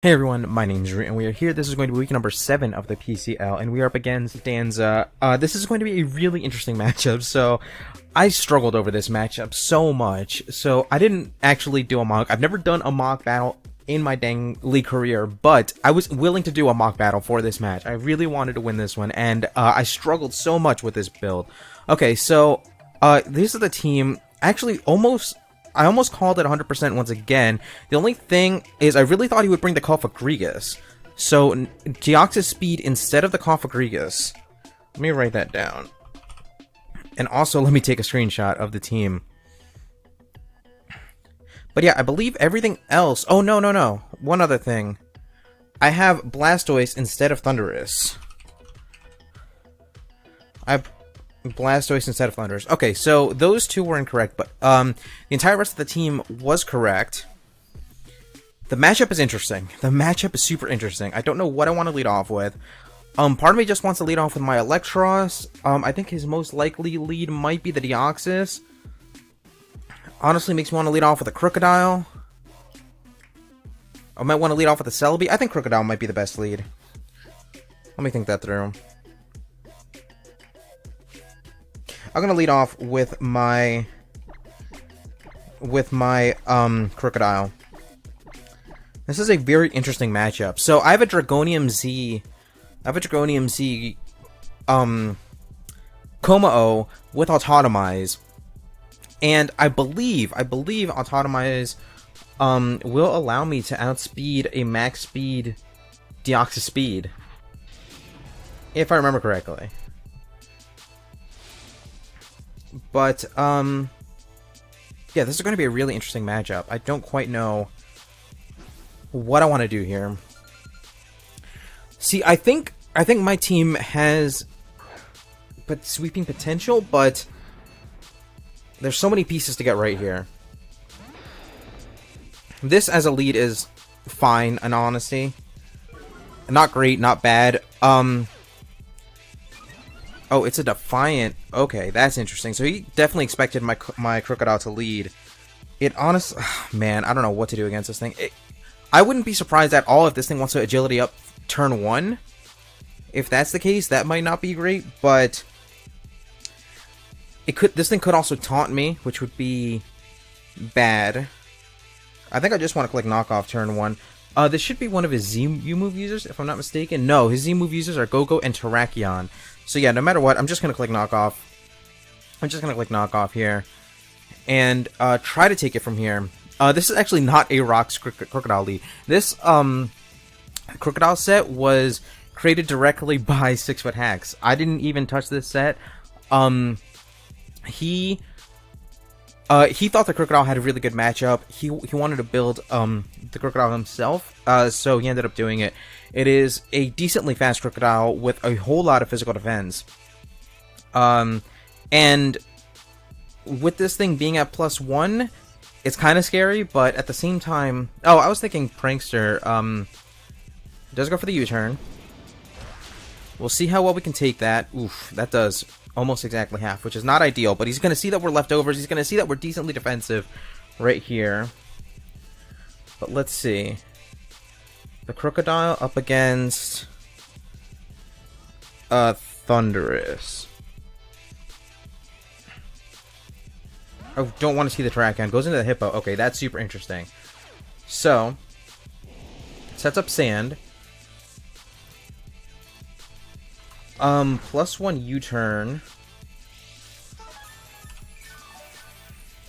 Hey everyone, my name's Drew, and we are here. This is going to be week number 7 of the PCL, and we are up against Danza. This is going to be a really interesting matchup, so I struggled over this matchup so much, so I didn't actually do a mock. I've never done a mock battle in my dang league career, but I was willing to do a mock battle for this match. I really wanted to win this one, and I struggled so much with this build. Okay, so this is the team. Actually, I almost called it 100% once again. The only thing is I really thought he would bring the Cofagrigus. So, Deoxys speed instead of the Cofagrigus. Let me write that down. And also, let me take a screenshot of the team. But yeah, I believe everything else... Oh, no. One other thing. I have Blastoise instead of Thundurus. Blastoise instead of Thundurus. Okay, so those two were incorrect, but the entire rest of the team was correct. The matchup is interesting. The matchup is super interesting. I don't know what I want to lead off with. Part of me just wants to lead off with my Electros. I think his most likely lead might be the Deoxys. Honestly, makes me want to lead off with a Crocodile. I might want to lead off with a Celebi. I think Crocodile might be the best lead. Let me think that through. I'm gonna lead off with my Crocodile. This is a very interesting matchup. So I have a Dragonium Z. Kommo-o with Autotomize. And I believe Autotomize will allow me to outspeed a max speed Deoxys speed. If I remember correctly. But, yeah, this is going to be a really interesting matchup. I don't quite know what I want to do here. See, I think my team has sweeping potential, but there's so many pieces to get right here. This as a lead is fine, in honesty. Not great, not bad. Oh, it's a Defiant. Okay, that's interesting. So he definitely expected my Crocodile to lead. Man, I don't know what to do against this thing. I wouldn't be surprised at all if this thing wants to Agility up turn 1. If that's the case, that might not be great, but this thing could also taunt me, which would be bad. I think I just want to click Knockoff turn 1. This should be one of his Z-move users, if I'm not mistaken. No, his Z-move users are Go-Go and Terrakion. So yeah, no matter what, I'm just going to click Knockoff. I'm just going to click Knockoff here. And try to take it from here. This is actually not a Rock's Crocodile lead. This Crocodile set was created directly by 6-Foot Hacks. I didn't even touch this set. He thought the Crocodile had a really good matchup. He wanted to build the Crocodile himself, so he ended up doing it. It is a decently fast Crocodile with a whole lot of physical defense. And with this thing being at +1, it's kind of scary, but at the same time... Oh, I was thinking Prankster does go for the U-turn. We'll see how well we can take that. Oof, that does almost exactly half, which is not ideal, but he's going to see that we're leftovers. He's going to see that we're decently defensive right here. But let's see. The Crocodile up against Thundurus. I don't want to see the Terrakion. Goes into the Hippo. Okay, that's super interesting. So, sets up Sand. +1 U-turn.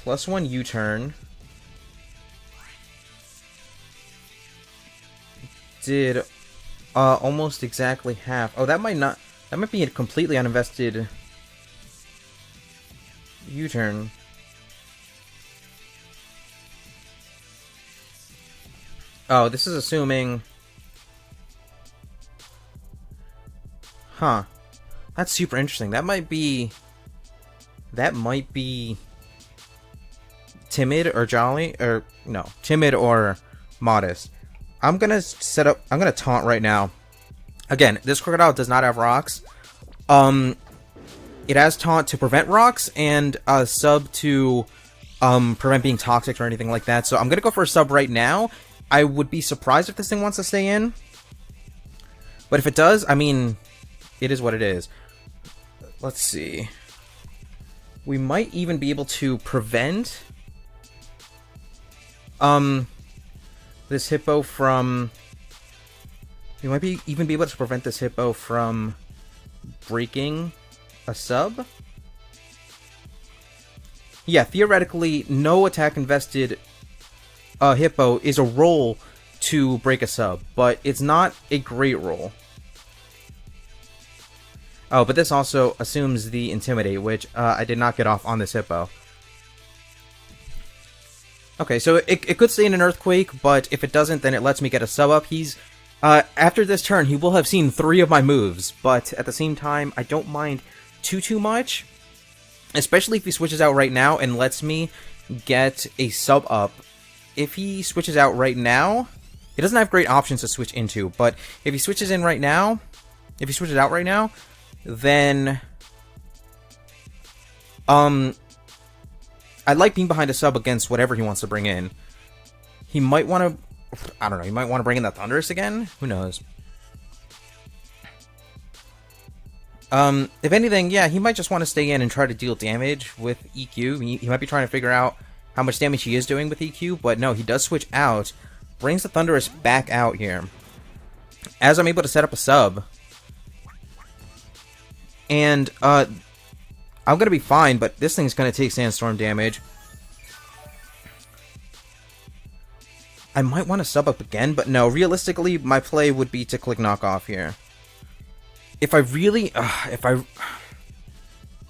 +1 U-turn. Did almost exactly half. Oh, that might be a completely uninvested U-turn. Oh, this is assuming... Huh. That's super interesting. That might be timid or jolly, or no, timid or modest. I'm gonna taunt right now. Again, this Crocodile does not have rocks. It has taunt to prevent rocks and sub to prevent being toxic or anything like that. So I'm gonna go for a sub right now, I would be surprised if this thing wants to stay in. But if it does, I mean, it is what it is. Let's see. We might even be able to prevent this hippo from... We might even be able to prevent this hippo from breaking a sub. Yeah, theoretically, no attack invested hippo is a roll to break a sub, but it's not a great roll. Oh, but this also assumes the Intimidate, which I did not get off on this hippo. Okay, so it could stay in an Earthquake, but if it doesn't, then it lets me get a sub up. He's after this turn, he will have seen 3 of my moves, but at the same time, I don't mind too much. Especially if he switches out right now and lets me get a sub up. If he switches out right now, he doesn't have great options to switch into, but if he switches in right now, if he switches out right now, then I like being behind a sub against whatever he wants to bring in. He might want to, I don't know, he might want to bring in that Thunderous again? Who knows? If anything, yeah, he might just want to stay in and try to deal damage with EQ. He might be trying to figure out how much damage he is doing with EQ, but no, he does switch out. Brings the Thunderous back out here. As I'm able to set up a sub. And, I'm gonna be fine, but this thing's gonna take Sandstorm damage. I might want to sub up again, but no, realistically, my play would be to click knockoff here. If I really, part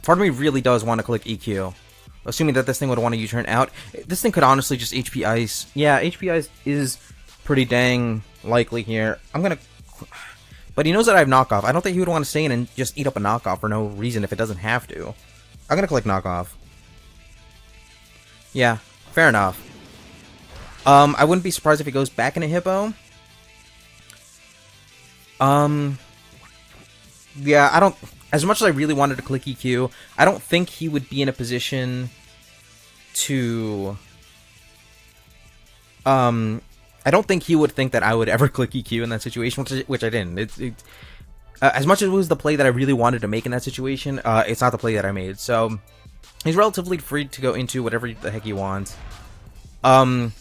of me really does want to click EQ, assuming that this thing would want to U-turn out. This thing could honestly just HP Ice. Yeah, HP Ice is pretty dang likely here. But he knows that I have knockoff. I don't think he would want to stay in and just eat up a knockoff for no reason if it doesn't have to. I'm gonna click knockoff. Yeah, fair enough. I wouldn't be surprised if he goes back in a hippo. Yeah, I don't... As much as I really wanted to click EQ, I don't think he would be in a position to... I don't think he would think that I would ever click EQ in that situation, which I didn't. As much as it was the play that I really wanted to make in that situation, it's not the play that I made. So, he's relatively free to go into whatever the heck he wants. And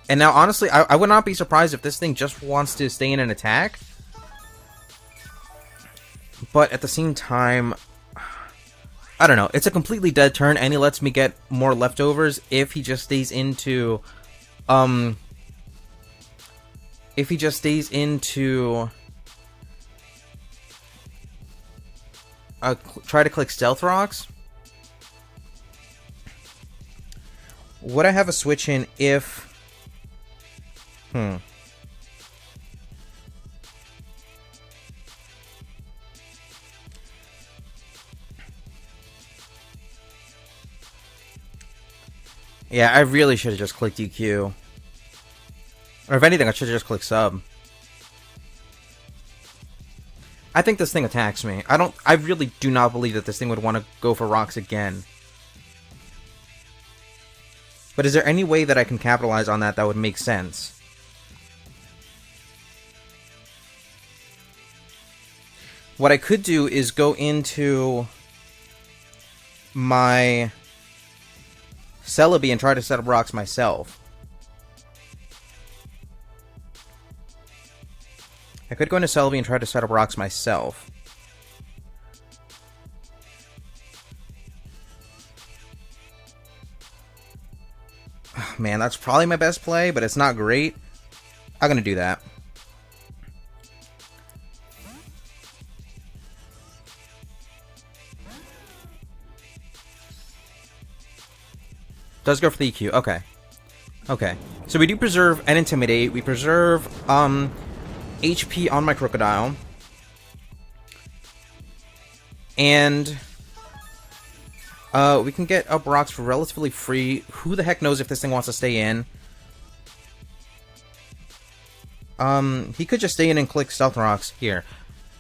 now, honestly, I would not be surprised if this thing just wants to stay in an attack. But at the same time, I don't know. It's a completely dead turn, and he lets me get more leftovers if he just stays into... If he just stays into... try to click Stealth Rocks. Would I have a switch in if... Yeah, I really should have just clicked EQ. Or if anything, I should have just clicked sub. I think this thing attacks me. I really do not believe that this thing would want to go for rocks again. But is there any way that I can capitalize on that that would make sense? What I could do is go into my Celebi and try to set up rocks myself. I could go into Celebi and try to set up rocks myself. Oh, man, that's probably my best play, but it's not great. I'm gonna do that. Does go for the EQ. Okay. Okay. So we do preserve and Intimidate. We preserve HP on my Crocodile. And we can get up rocks for relatively free. Who the heck knows if this thing wants to stay in? He could just stay in and click Stealth Rocks here.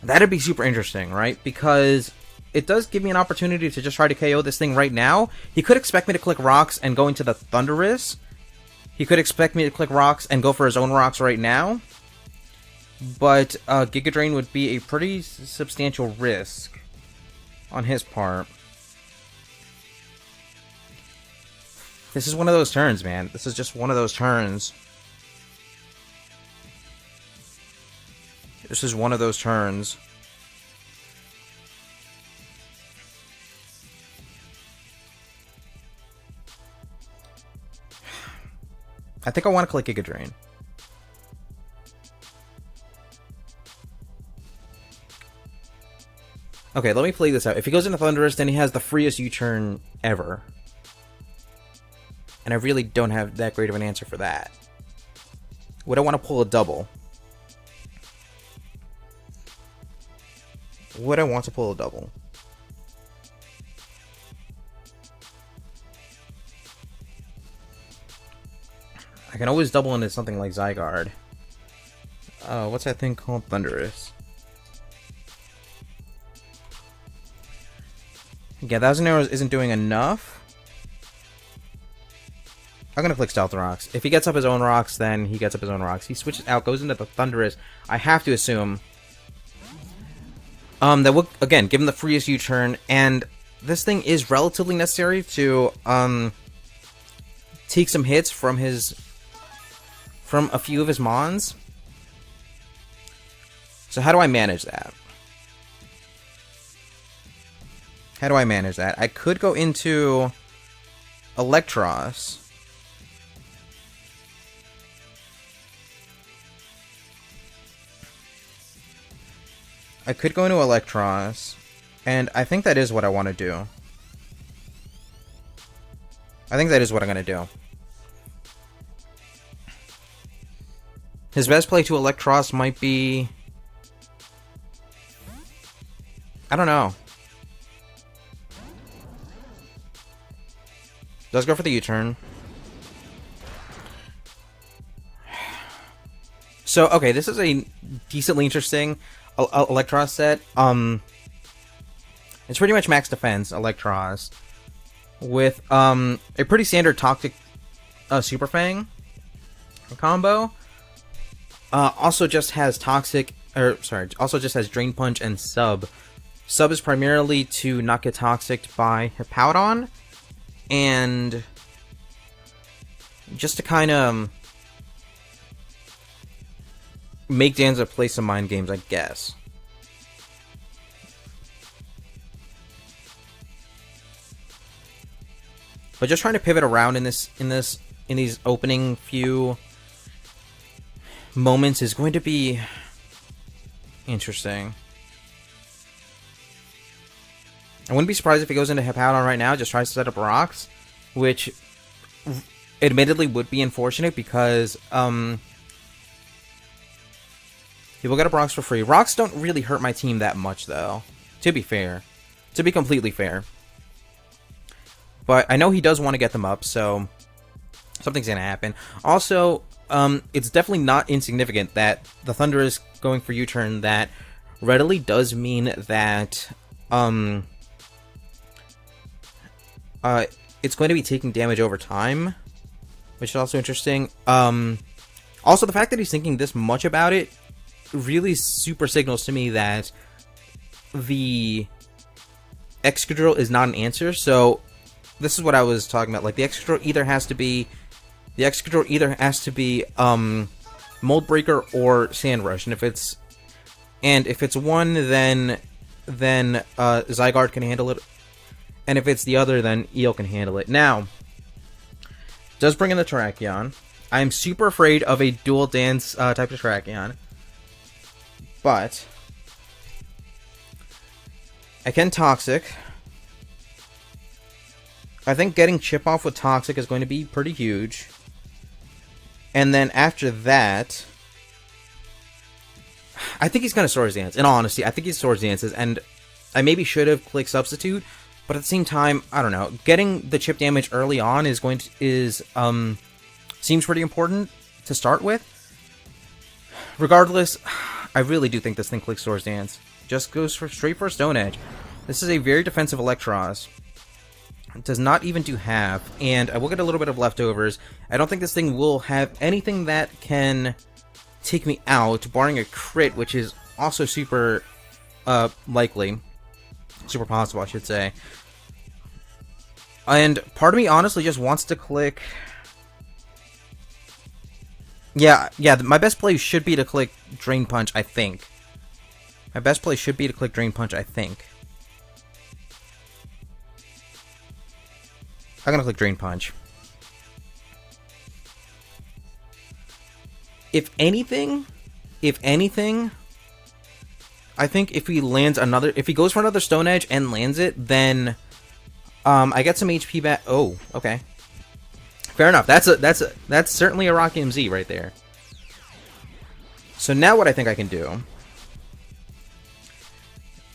That'd be super interesting, right? Because it does give me an opportunity to just try to KO this thing right now. He could expect me to click rocks and go into the Thunderous He could expect me to click rocks and go for his own rocks right now, but Giga Drain would be a pretty substantial risk on his part. This is one of those turns, man. This is just one of those turns. This is one of those turns. I think I want to click Giga Drain. Okay, let me play this out. If he goes into Thunderous, then he has the freest U-turn ever. And I really don't have that great of an answer for that. Would I want to pull a double? Would I want to pull a double? I can always double into something like Zygarde. What's that thing called? Thunderous. Yeah, 1,000 arrows isn't doing enough. I'm gonna click Stealth Rocks. If he gets up his own rocks, then he gets up his own rocks. He switches out, goes into the Thunderous. I have to assume that will, again, give him the freest U-turn, and this thing is relatively necessary to take some hits from a few of his mons. So how do I manage that? How do I manage that? I could go into Electros. I could go into Electros, and I think that is what I want to do. I think that is what I'm going to do. His best play to Electros might be... I don't know. Does go for the U-turn. So, okay, this is a decently interesting Electros set. It's pretty much max defense Electros with a pretty standard Toxic Super Fang combo. Also just has Toxic, also just has Drain Punch and Sub. Sub is primarily to not get toxic by Hippowdon, and just to kind of make Danza play some mind games, I guess. But just trying to pivot around in these opening few moments is going to be interesting. I wouldn't be surprised if he goes into Hippowdon right now, just tries to set up rocks, which admittedly would be unfortunate because he will get up rocks for free. Rocks don't really hurt my team that much, though, to be fair. To be completely fair. But I know he does want to get them up, so something's going to happen. Also, it's definitely not insignificant that the Thunder is going for U-turn. That readily does mean that it's going to be taking damage over time, which is also interesting. Also, the fact that he's thinking this much about it really super signals to me that the Excadrill is not an answer. So this is what I was talking about. Like, the Excadrill either has to be Mold Breaker or Sand Rush, and if it's one, then Zygarde can handle it, and if it's the other, then Eel can handle it. Now, does bring in the Terrakion. I'm super afraid of a dual dance type of Terrakion, but I can Toxic. I think getting Chip off with Toxic is going to be pretty huge. And then after that, I think he's going to Swords Dance. In all honesty, I think he Swords Dances, and I maybe should have clicked Substitute, but at the same time, I don't know. Getting the chip damage early on seems pretty important to start with. Regardless, I really do think this thing clicks Swords Dance. Just goes straight for Stone Edge. This is a very defensive Electros. does not even do half, and I will get a little bit of leftovers. I don't think this thing will have anything that can take me out, barring a crit, which is also super likely. Super possible, I should say. And part of me honestly just wants to click... Yeah, my best play should be to click Drain Punch, I think. My best play should be to click Drain Punch, I think. I'm gonna click Drain Punch. If anything, I think if he lands another, if he goes for another Stone Edge and lands it, then I get some HP back. Oh, okay. Fair enough. That's certainly a Rock MZ right there. So now what I think I can do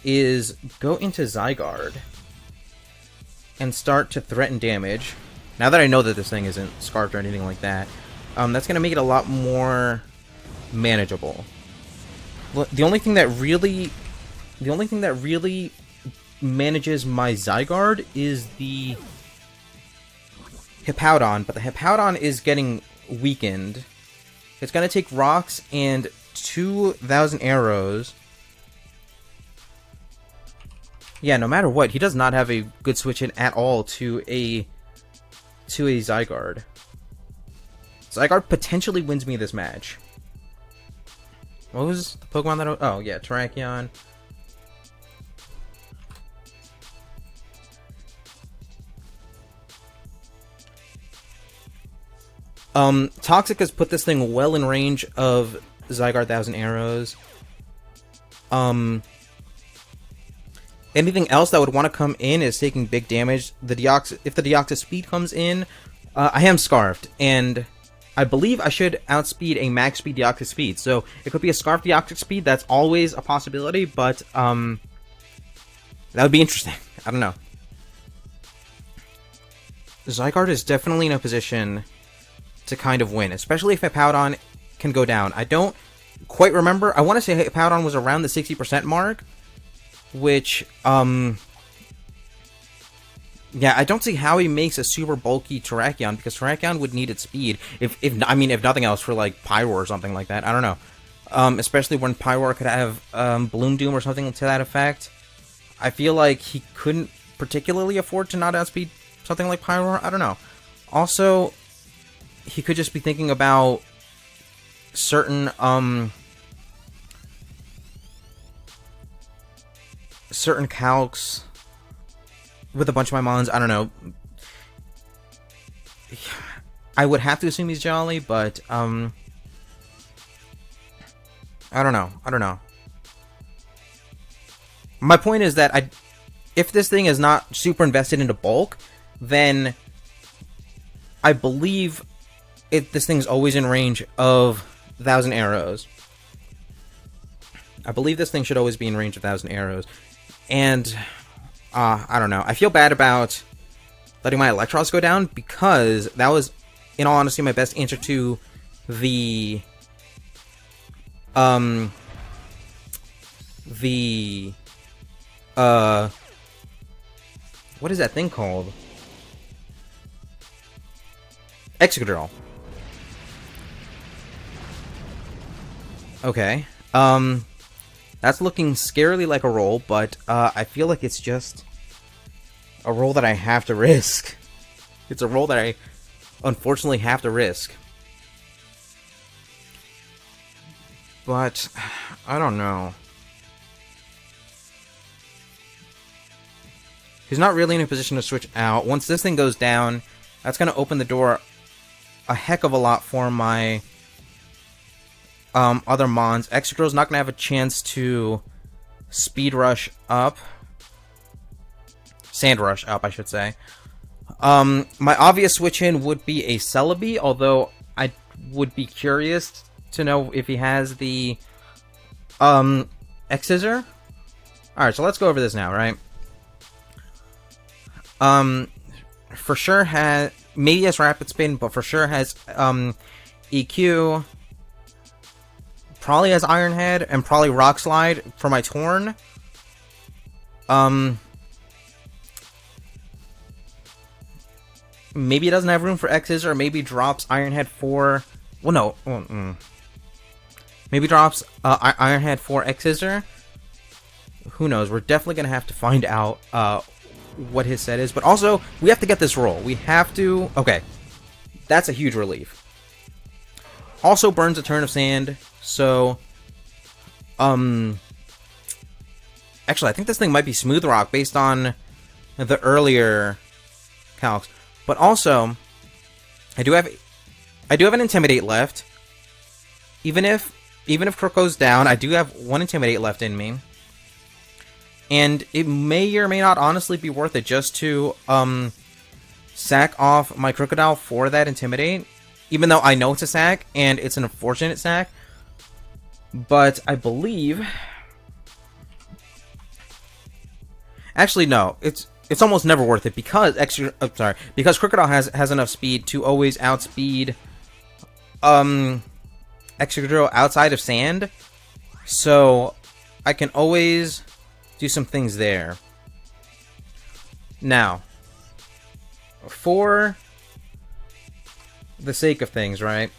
is go into Zygarde and start to threaten damage. Now that I know that this thing isn't scarfed or anything like that, that's gonna make it a lot more manageable. The only thing that really manages my Zygarde is the Hippowdon, but the Hippowdon is getting weakened. It's gonna take rocks and 2,000 arrows. Yeah, no matter what, he does not have a good switch in at all to a Zygarde. Zygarde potentially wins me this match. What was the Pokemon that? Oh yeah, Terrakion. Toxic has put this thing well in range of Zygarde 1,000 arrows. Anything else that would want to come in is taking big damage. If the Deoxys speed comes in, I am scarfed, and I believe I should outspeed a max speed Deoxys speed. So it could be a scarfed Deoxys speed. That's always a possibility, but that would be interesting. I don't know. Zygarde is definitely in a position to kind of win, especially if Hippowdon can go down. I don't quite remember. I want to say Hippowdon was around the 60% mark, which, yeah, I don't see how he makes a super bulky Terrakion, because Terrakion would need its speed, if nothing else, for, like, Pyroar or something like that. I don't know. Especially when Pyroar could have, Bloom Doom or something to that effect. I feel like he couldn't particularly afford to not outspeed something like Pyroar. I don't know. Also, he could just be thinking about certain, certain calcs with a bunch of my mons. I don't know. I would have to assume he's Jolly, but I don't know. My point is that if this thing is not super invested into bulk, then I believe this thing's always in range of 1,000 arrows. I believe this thing should always be in range of 1,000 arrows. And, I don't know. I feel bad about letting my Electros go down, because that was, in all honesty, my best answer to the... what is that thing called? Excadrill. Okay. That's looking scarily like a roll, but I feel like it's just a roll that I have to risk. It's a roll that I unfortunately have to risk. But I don't know. He's not really in a position to switch out. Once this thing goes down, that's going to open the door a heck of a lot for my other mons. Excadrill's not going to have a chance to speed rush up. Sand rush up, I should say. My obvious switch in would be a Celebi, although I would be curious to know if he has the X-Scissor. Alright, so let's go over this now, right? For sure has, maybe has Rapid Spin, but for sure has EQ, probably has Iron Head, and probably Rock Slide for my Torn. maybe it doesn't have room for X's, or maybe drops Ironhead 4. Well, no. Maybe drops Ironhead 4 X's, or who knows? We're definitely going to have to find out what his set is. But also, we have to get this roll. We have to... Okay. That's a huge relief. Also burns a turn of sand, so... Actually, I think this thing might be Smooth Rock based on the earlier calcs. But also, I do have an Intimidate left. Even if Crook goes down, I do have one Intimidate left in me. And it may or may not honestly be worth it just to sack off my Crocodile for that Intimidate. Even though I know it's a sack, and it's an unfortunate sack. But I believe... Actually, no. It's almost never worth it because because Crocodile has enough speed to always outspeed Excadrill outside of sand. So I can always do some things there. Now, for the sake of things, right?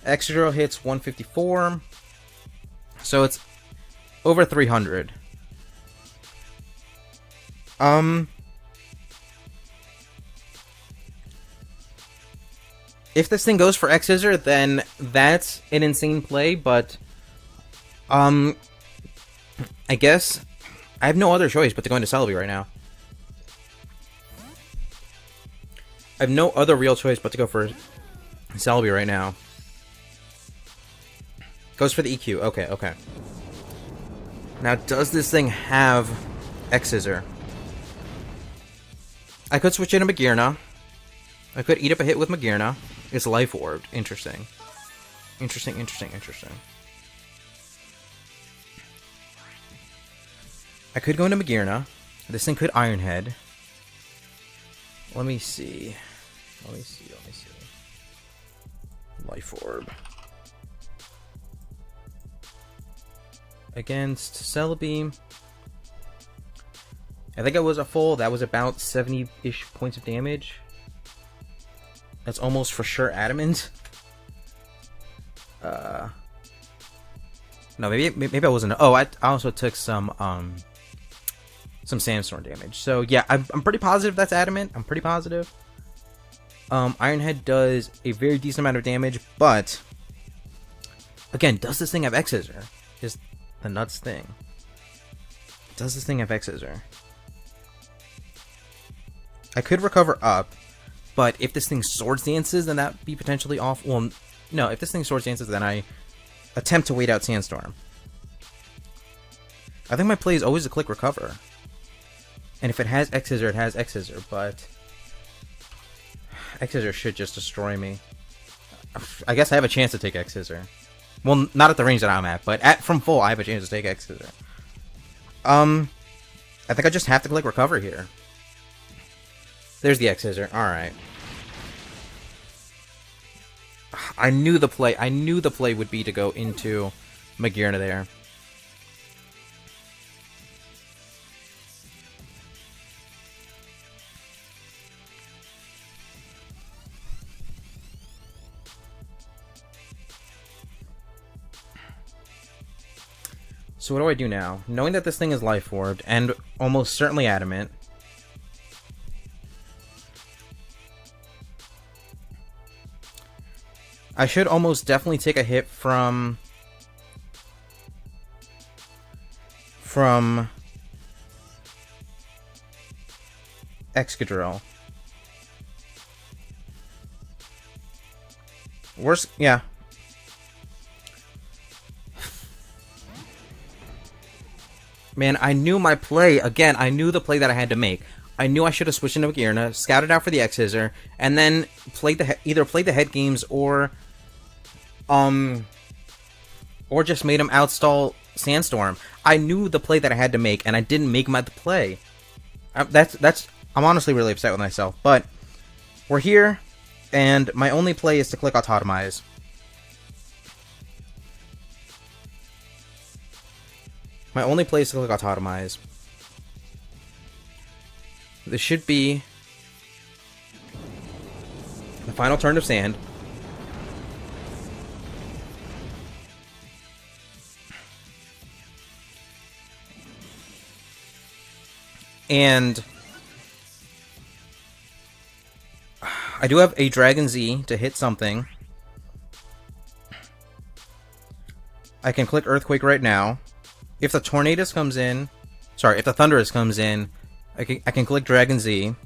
Excadrill hits 154. So it's over 300. If this thing goes for X-Scissor, then that's an insane play, but I guess I have no other choice but to go into Celebi right now. I have no other real choice but to go for Celebi right now. Goes for the EQ. Okay. Now, does this thing have X-Scissor? I could switch into Magearna. I could eat up a hit with Magearna. It's Life Orbed. Interesting. Interesting. I could go into Magearna. This thing could Iron Head. Let me see. Life Orb. Against Celebi. I think it was a full. That was about 70-ish points of damage. That's almost for sure adamant. No, maybe I wasn't. Oh, I also took some sandstorm damage. So yeah, I'm pretty positive that's adamant. I'm pretty positive. Iron Head does a very decent amount of damage, but again, does this thing have X-Scissor? Is the nuts thing. Does this thing have X-Scissor? I could recover up, but if this thing Swords Dances, then that'd be potentially off. Well, no, if this thing Swords Dances, then I attempt to wait out Sandstorm. I think my play is always a click recover. And if it has X-Scissor, it has X-Scissor, but X-Scissor should just destroy me. I guess I have a chance to take X-Scissor. Well, not at the range that I'm at, but from full, I have a chance to take X-Scissor. I think I just have to click recover here. There's the X-Scissor. Alright. I knew the play would be to go into Magearna there. So what do I do now? Knowing that this thing is Life Orbed, and almost certainly adamant. I should almost definitely take a hit from Excadrill. Worst, yeah. Man, I knew my play. Again, I knew the play that I had to make. I knew I should have switched into Magearna, scouted out for the X-Scissor, and then either played the head games or just made him outstall Sandstorm. I knew the play that I had to make, and I didn't make my play. I'm honestly really upset with myself, but we're here, and my only play is to click Autotomize. My only play is to click Autotomize. This should be Final turn of sand. And I do have a Dragon Z to hit something. I can click Earthquake right now. If the Tornadus comes in... Sorry, if the Thunderous comes in, I can click Dragon Z.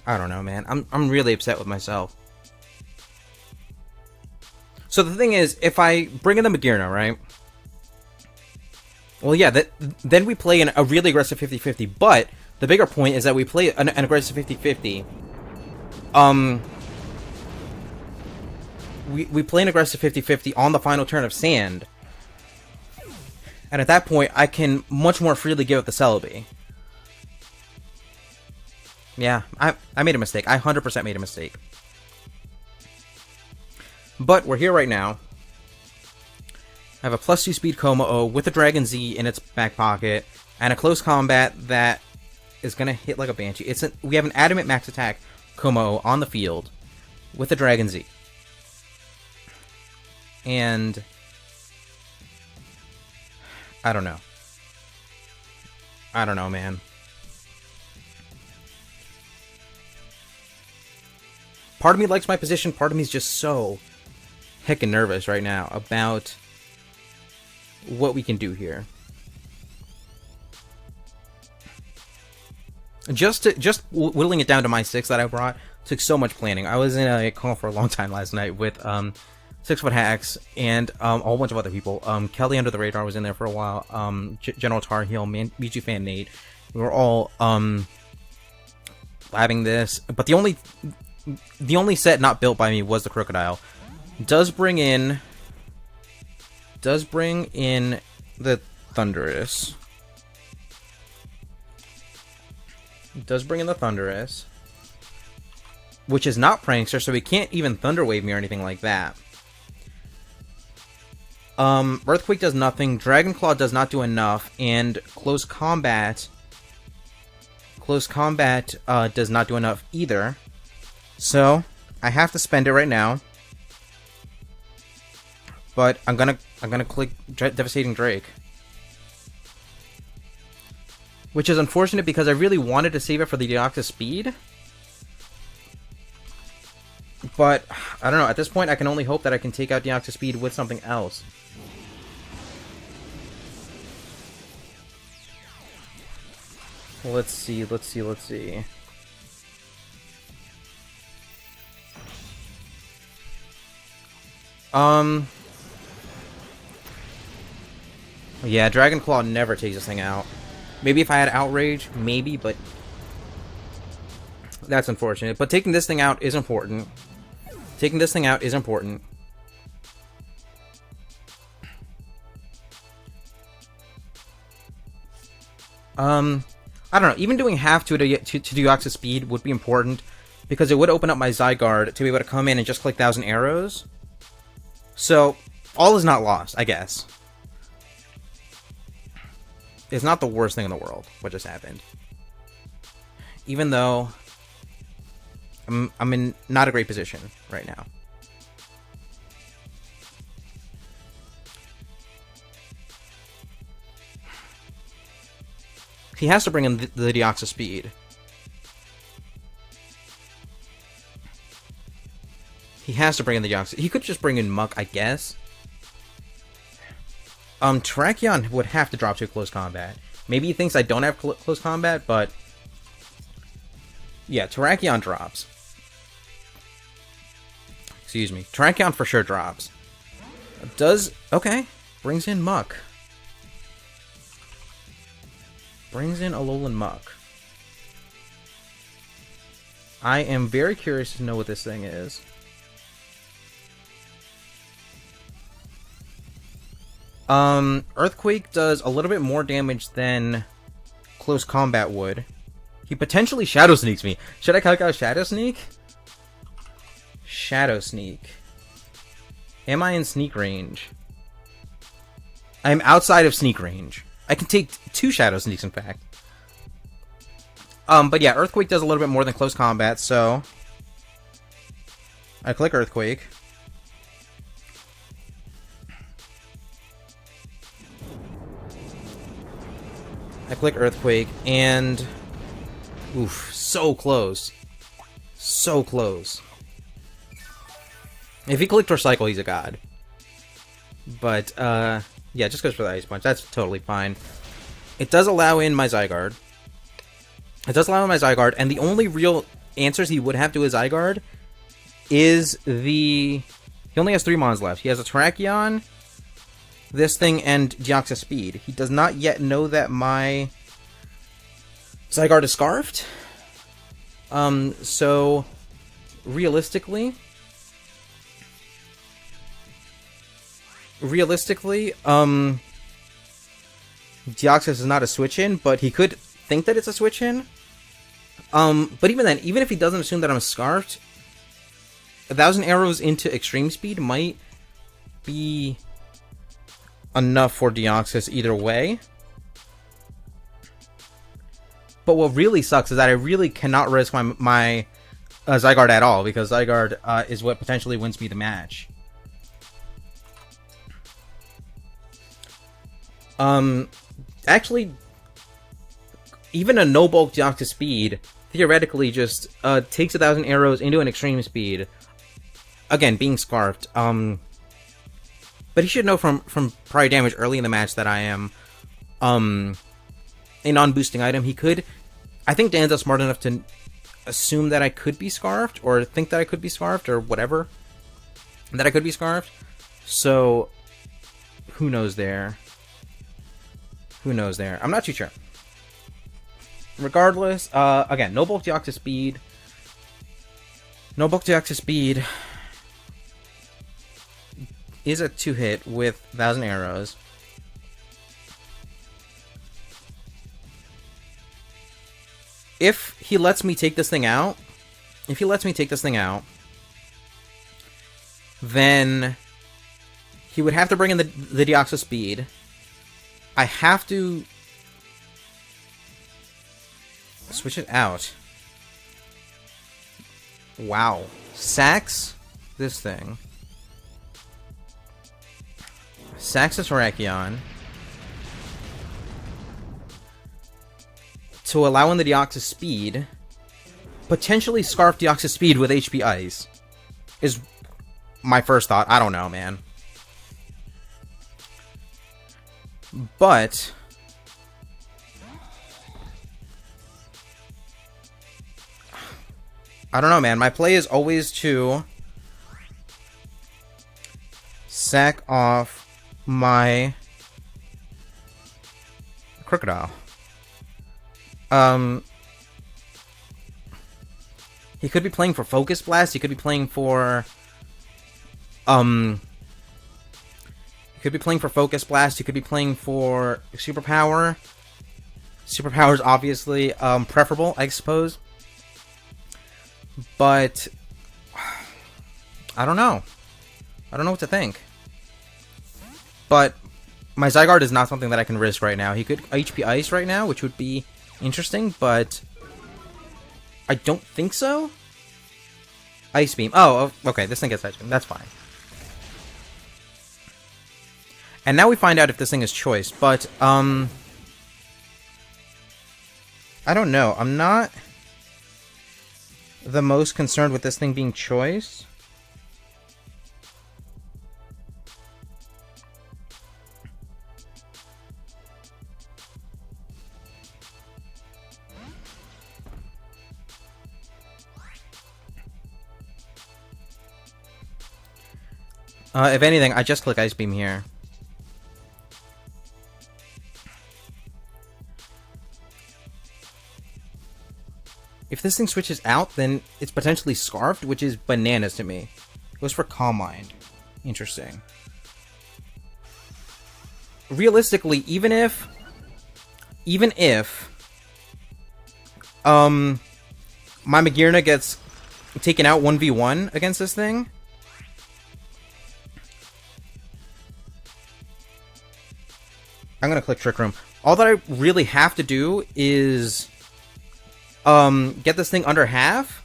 I don't know, man. I'm really upset with myself. So the thing is, if I bring in the Magearna, right? Well, yeah, then we play a really aggressive 50-50, but the bigger point is that we play an aggressive 50-50. We play an aggressive 50-50 on the final turn of sand. And at that point, I can much more freely give it the Celebi. Yeah, I made a mistake. I 100% made a mistake. But we're here right now. I have a +2 speed Kommo with a Dragon Z in its back pocket, and a close combat that is going to hit like a Banshee. We have an Adamant max attack Kommo on the field with a Dragon Z. And I don't know. I don't know, man. Part of me likes my position, part of me is just so heckin' nervous right now about what we can do here. Just whittling it down to my 6 that I brought took so much planning. I was in a call for a long time last night with 6-Foot Hacks and a whole bunch of other people. Kelly Under the Radar was in there for a while. General Tar Heel, Michu Fan Nate. We were all labbing this, but the only set not built by me was the Crocodile. Does bring in the Thunderous. Does bring in the Thunderous, which is not Prankster, so he can't even Thunder Wave me or anything like that. Earthquake does nothing. Dragon Claw does not do enough, and Close Combat does not do enough either. So I have to spend it right now. But I'm gonna click Devastating Drake, which is unfortunate because I really wanted to save it for the Deoxys Speed. But I don't know. At this point, I can only hope that I can take out Deoxys Speed with something else. Let's see. Yeah, Dragon Claw never takes this thing out. Maybe if I had Outrage, maybe, but that's unfortunate. But taking this thing out is important. I don't know. Even doing half to Deoxys Speed would be important, because it would open up my Zygarde to be able to come in and just click 1,000 arrows. So, all is not lost, I guess. It's not the worst thing in the world, what just happened. Even though I'm in not a great position right now. He has to bring in the Deoxys Speed. He has to bring in the Deoxys. He could just bring in Muck, I guess. Terrakion would have to drop to close combat. Maybe he thinks I don't have close combat, but yeah, Terrakion drops. Excuse me. Terrakion for sure drops. Okay. Brings in Muck. Brings in Alolan Muck. I am very curious to know what this thing is. Earthquake does a little bit more damage than Close Combat would. He potentially Shadow Sneaks me. Should I calc out Shadow Sneak? Shadow Sneak. Am I in sneak range? I'm outside of sneak range. I can take 2 Shadow Sneaks, in fact. But yeah, Earthquake does a little bit more than close combat, so I click Earthquake. I click Earthquake, and oof, so close. So close. If he clicked Recycle, he's a god. But, yeah, just goes for the Ice Punch. That's totally fine. It does allow in my Zygarde. It does allow in my Zygarde, and the only real answers he would have to his Zygarde is the... He only has 3 Mons left. He has a Terrakion, this thing, and Deoxys Speed. He does not yet know that my Zygarde is Scarfed. So, realistically, Deoxys is not a switch-in, but he could think that it's a switch-in. But even then, even if he doesn't assume that I'm Scarfed, 1,000 arrows into Extreme Speed might be enough for Deoxys either way. But what really sucks is that I really cannot risk my Zygarde at all, because Zygarde is what potentially wins me the match. Actually, even a no-bulk Deoxys Speed theoretically just takes 1,000 arrows into an Extreme Speed. Again, being Scarfed. But he should know from prior damage early in the match that I am a non-boosting item. He could... I think Danza's smart enough to assume that I could be Scarfed, or think that I could be Scarfed, or whatever. That I could be Scarfed. So, who knows there? Who knows there? I'm not too sure. Regardless, again, no bulk Deoxys Speed. No bulk Deoxys Speed is a 2-hit with 1,000 arrows. If he lets me take this thing out, then he would have to bring in the Deoxys Speed. I have to switch it out. Wow. Sacks this thing. Sacks the Terrakion. To allow in the Deoxys Speed. Potentially Scarf Deoxys Speed with HP Ice. Is my first thought. I don't know, man. But I don't know, man. My play is always to sack off my Crocodile. He could be playing for Focus Blast. He could be playing for He could be playing for Focus Blast. He could be playing for Superpower. Superpower is obviously preferable, I suppose. But I don't know. I don't know what to think. But my Zygarde is not something that I can risk right now. He could HP Ice right now, which would be interesting, but I don't think so. Ice Beam. Oh, okay. This thing gets Ice Beam. That's fine. And now we find out if this thing is choice, but, I don't know. I'm not the most concerned with this thing being choice. If anything, I just click Ice Beam here. If this thing switches out, then it's potentially Scarfed, which is bananas to me. It goes for Calm Mind. Interesting. Realistically, even if my Magearna gets taken out 1v1 against this thing, I'm gonna click Trick Room. All that I really have to do is get this thing under half.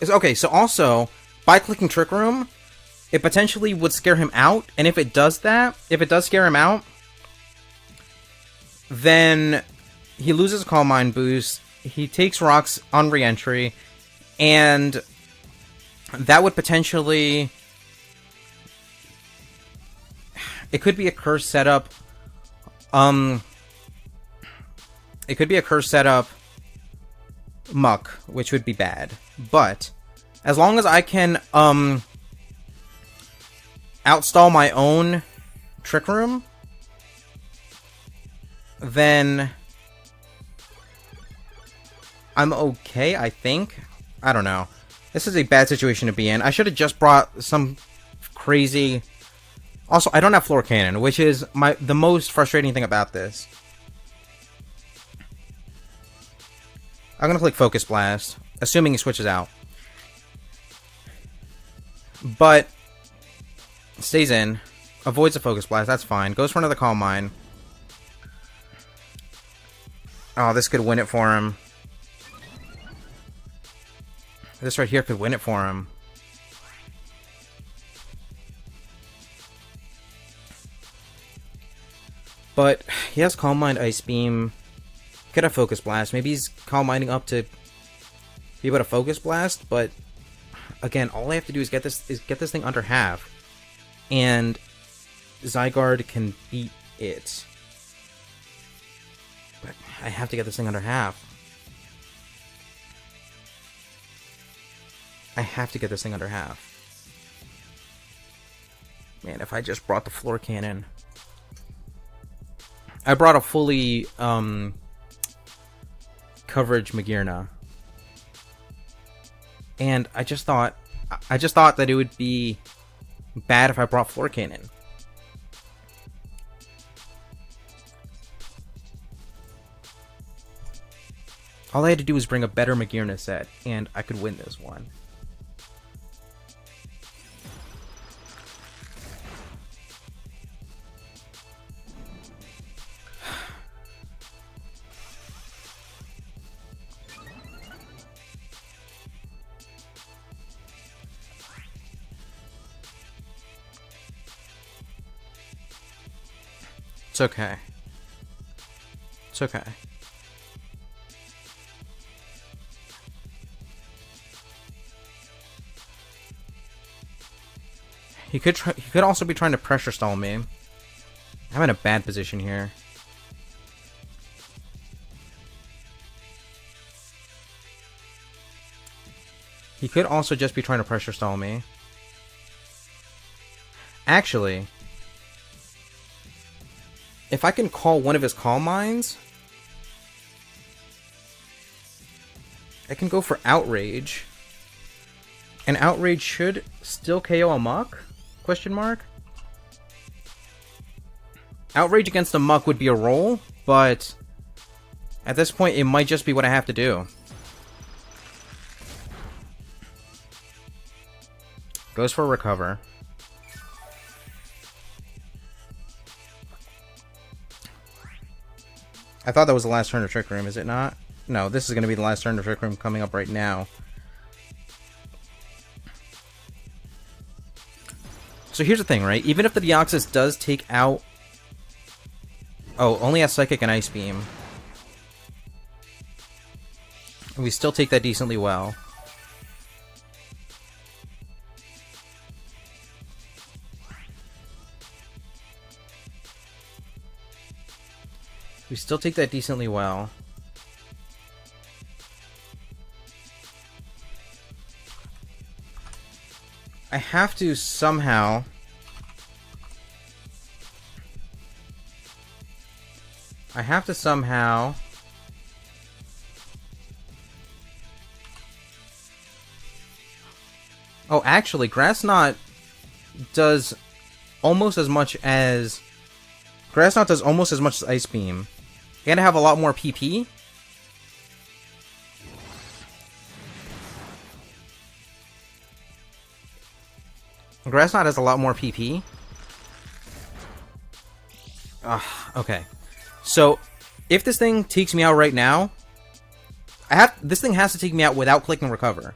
Okay, so also, by clicking Trick Room, it potentially would scare him out, and if it does that, if it does scare him out, then he loses Calm Mind boost, he takes rocks on re-entry, and that would potentially... It could be a curse setup. It could be a curse setup Muck, which would be bad. But as long as I can outstall my own Trick Room, then I'm okay, I think. I don't know. This is a bad situation to be in. I should have just brought some crazy... Also, I don't have Floor Cannon, which is the most frustrating thing about this. I'm gonna click Focus Blast, assuming he switches out. But stays in, avoids the Focus Blast, that's fine. Goes for another Calm Mind. Oh, this could win it for him. This right here could win it for him. But he has Calm Mind, Ice Beam. Could have Focus Blast. Maybe he's Calm Minding up to be able to Focus Blast, but again, all I have to do is get this thing under half, and Zygarde can beat it. But I have to get this thing under half. I have to get this thing under half. Man, if I just brought the Floor Cannon. I brought a fully coverage Magearna. And I just thought that it would be bad if I brought Floor Cannon. All I had to do was bring a better Magearna set, and I could win this one. It's okay. It's okay. He could also be trying to pressure stall me. I'm in a bad position here. He could also just be trying to pressure stall me. Actually, if I can call one of his Calm Minds, I can go for Outrage. And Outrage should still KO a Muck? Question mark? Outrage against a Muck would be a roll, but at this point it might just be what I have to do. Goes for Recover. I thought that was the last turn of Trick Room, is it not? No, this is going to be the last turn of Trick Room coming up right now. So here's the thing, right? Even if the Deoxys does take out... Oh, only has Psychic and Ice Beam. And we still take that decently well. We still take that decently well. I have to somehow... Oh, actually, Grass Knot does almost as much as... Grass Knot does almost as much as Ice Beam. You gotta have a lot more PP. Grass Knot has a lot more PP. Okay. So, if this thing takes me out right now, this thing has to take me out without clicking recover.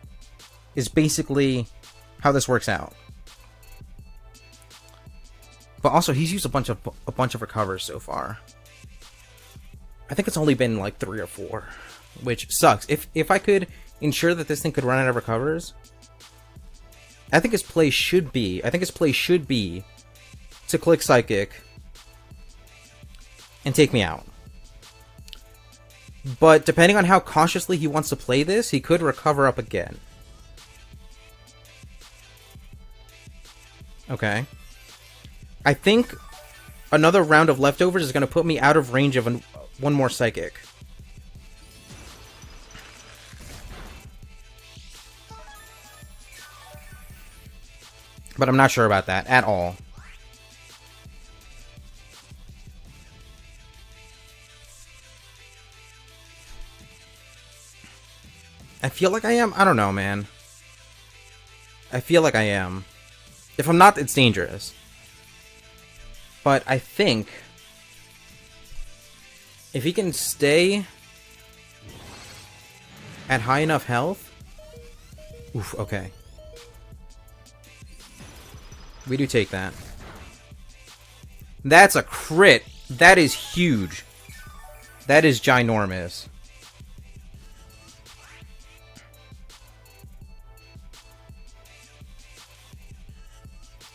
Is basically how this works out. But also, he's used a bunch of recovers so far. I think it's only been like 3 or 4, which sucks. If I could ensure that this thing could run out of recovers, I think his play should be to click Psychic and take me out. But depending on how cautiously he wants to play this, he could recover up again. Okay. I think another round of leftovers is going to put me out of range of one more Psychic. But I'm not sure about that at all. I feel like I am. I don't know, man. I feel like I am. If I'm not, it's dangerous. But I think if he can stay at high enough health... Oof, okay. We do take that. That's a crit. That is huge. That is ginormous.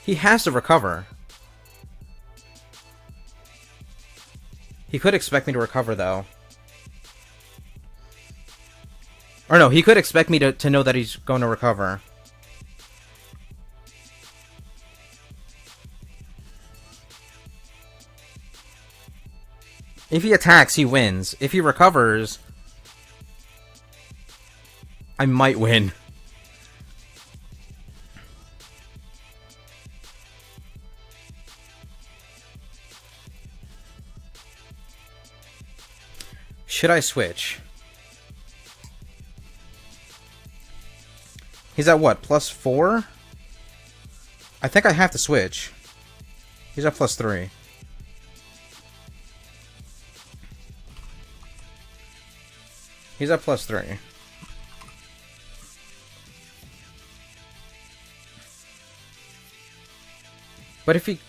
He has to recover. He could expect me to recover, though. Or no, he could expect me to know that he's going to recover. If he attacks, he wins. If he recovers, I might win. Should I switch? He's at what? +4? I think I have to switch. He's at +3. He's at +3. But if he...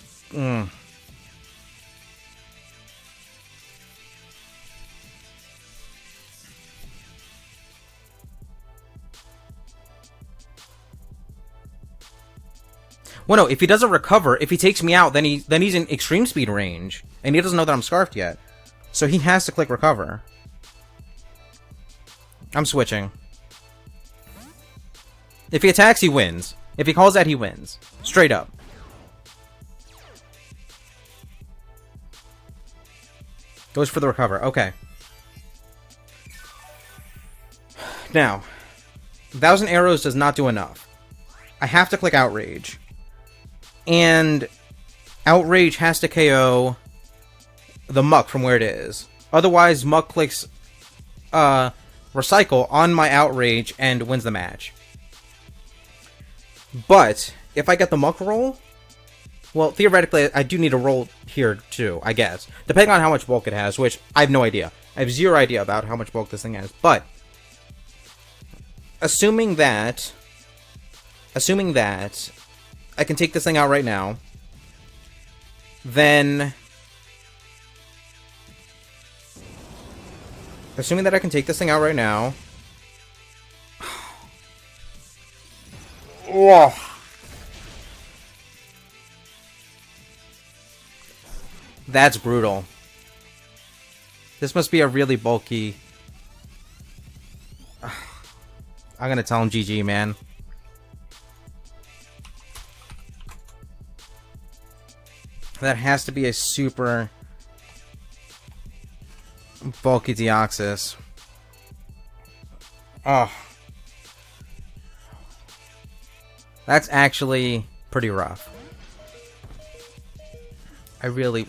Well, no, if he doesn't recover, if he takes me out, then he's in extreme speed range. And he doesn't know that I'm scarfed yet. So he has to click recover. I'm switching. If he attacks, he wins. If he calls that, he wins. Straight up. Goes for the recover. Okay. Now, 1,000 arrows does not do enough. I have to click Outrage. And Outrage has to KO the Muck from where it is. Otherwise, Muck clicks Recycle on my Outrage and wins the match. But if I get the Muck roll, well, theoretically, I do need a roll here too, I guess. Depending on how much bulk it has, which I have no idea. I have zero idea about how much bulk this thing has. But assuming that I can take this thing out right now, then... Assuming that I can take this thing out right now... Oh. That's brutal. This must be a really bulky... I'm gonna tell him GG, man. That has to be a super bulky Deoxys. Oh. That's actually pretty rough. I really...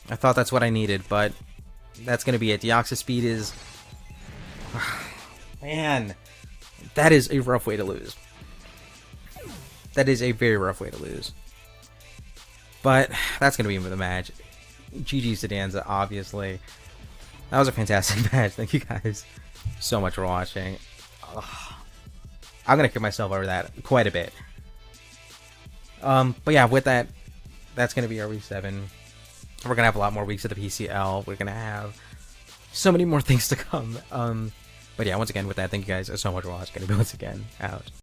I thought that's what I needed, but that's going to be it. Deoxys speed is... Man, that is a rough way to lose. That is a very rough way to lose. But that's going to be the match. GG's to Danza, obviously. That was a fantastic match. Thank you guys so much for watching. Ugh. I'm going to kick myself over that quite a bit. But yeah, with that, that's going to be our week 7. We're going to have a lot more weeks of the PCL. We're going to have so many more things to come. But yeah, once again, with that, thank you guys so much for watching. Once again, out.